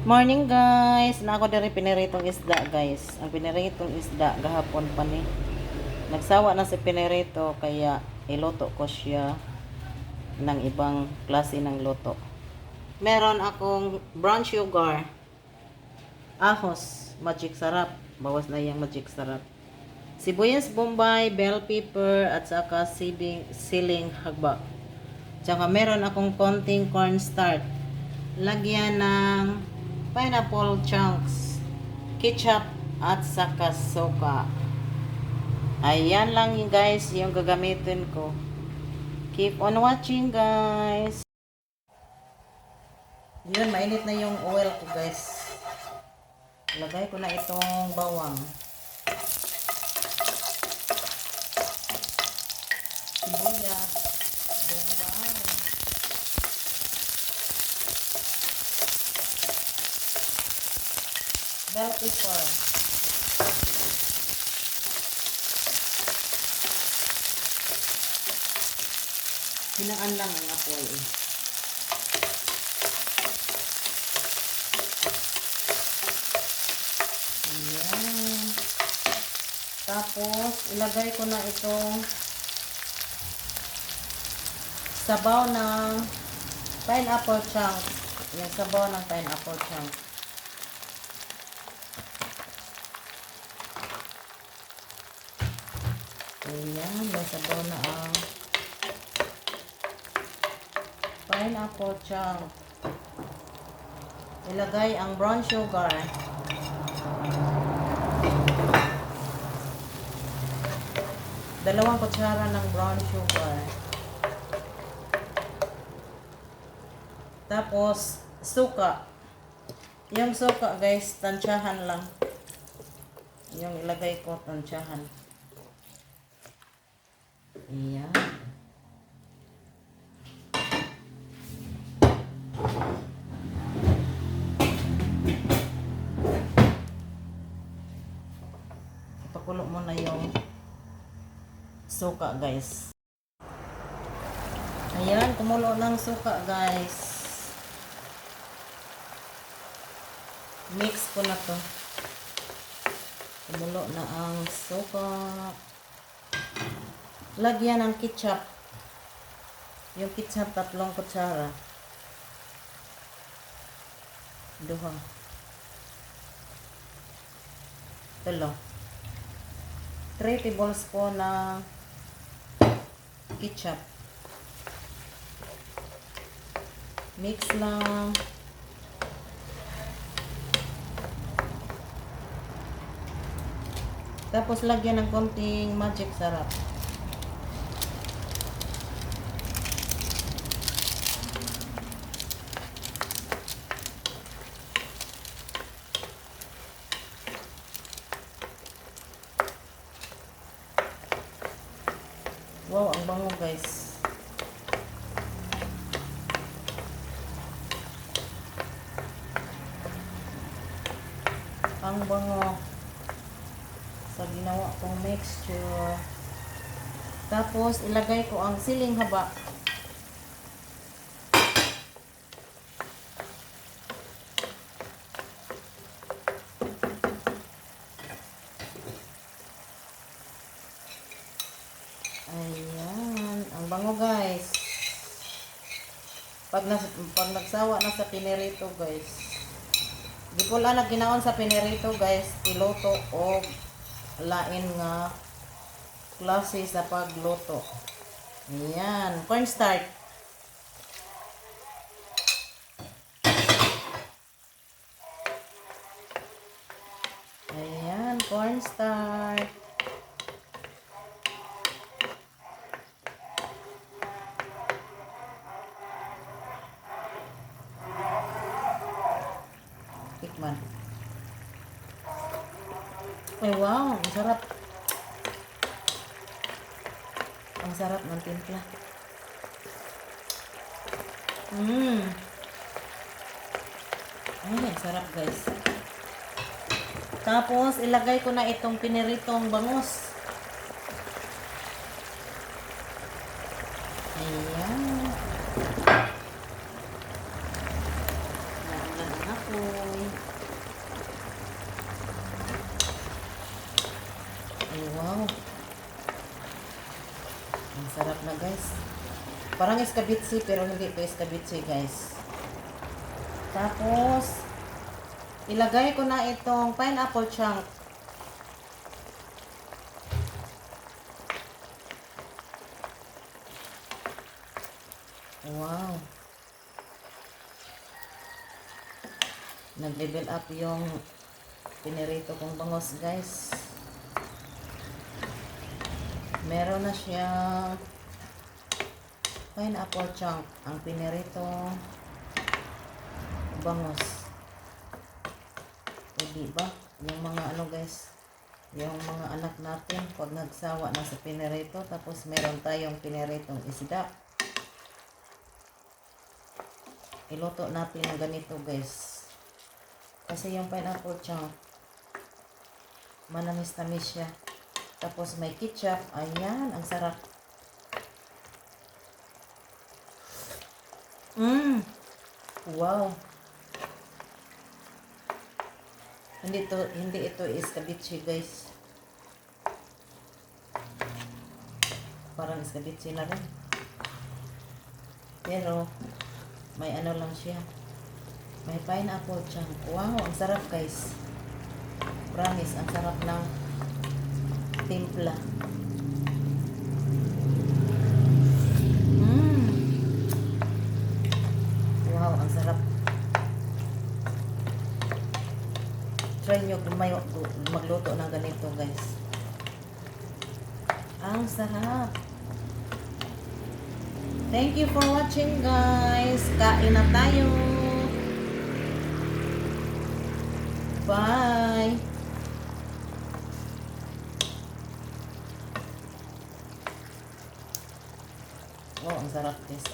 Morning guys, na ako diri piniritong isda guys. Ang piniritong isda gahapon pa ni. Nagsawa na si pinirito kaya iluto ko siya ng ibang klase ng luto. Meron akong brown sugar, ahos, magic sarap. Bawas na yung magic sarap. Sibuyas bombay, bell pepper at saka siling hagba. Tsaka meron akong konting cornstarch. Lagyan ng pineapple chunks, ketchup, at saka soka. Ayan lang yung guys yung gagamitin ko. Keep on watching guys. Yun, mainit na yung oil ko guys. Lagay ko na itong bawang. Sibuyas, bombay. Bell pepper. Hinaan lang ang apoy eh. Ayan. Tapos, ilagay ko na itong sabaw ng pineapple chunks. Yung sabaw ng pineapple chunks. Ayan, may sabaw na ang pineapple chunk. Ilagay ang brown sugar. Dalawang kutsara ng brown sugar. Tapos, suka. Yung suka guys, tansyahan lang. Yung ilagay ko, tansyahan. Ayan. Ipakulo mo na yung suka guys. Ayan, kumulo ng suka guys. Mix ko na to. Kumulo na ang suka. Lagyan ng ketchup. Yung ketchup, 3 kutsara. 2. 3. 3 tablespoon na ketchup. Mix lang. Tapos lagyan ng konting magic sarap. Wow, ang bango guys. Ang bango sa ginawa kong mixture. Tapos ilagay ko ang siling haba. Ayan, ang bango guys. Pag nagsawa na sa pinirito guys. Di ko lang ginaon sa pinirito guys, iluto o lain nga klase sa pagluto. Ayan, cornstarch. Ayan, cornstarch. Tikman. Ay wow, ang sarap. Ang sarap ng timpla. Ay, ang sarap guys. Tapos, ilagay ko na itong piniritong bangus. Ayan. Naulan ang ako. baboy. Ay, wow. Ang sarap na, guys. Parang escabitsi, pero hindi ito escabitsi, guys. Tapos, ilagay ko na itong pineapple chunk. Wow. Nag-level up yung pinirito kong bangos, guys. Meron na siyang pineapple chunk, ang pinirito bangos. O diba? Yung mga ano, guys, yung mga anak natin pag nagsawa na sa pinirito, tapos meron tayong piniritong isda. Iluto natin ng ganito, guys. Kasi yung pineapple chunk, manamis-tamis siya. Tapos may ketchup. Ayan, ang sarap. Wow. Hindi ito escabeche, guys. Parang escabeche na rin. Pero may ano lang siya. May pineapple chunk. Wow, ang sarap, guys. Promise, ang sarap ng timpla. Wow, ang sarap. Try nyo magluto ng ganito, guys. Ang sarap. Thank you for watching, guys. Kain na tayo. Bye. Oh, ang sarap, guys.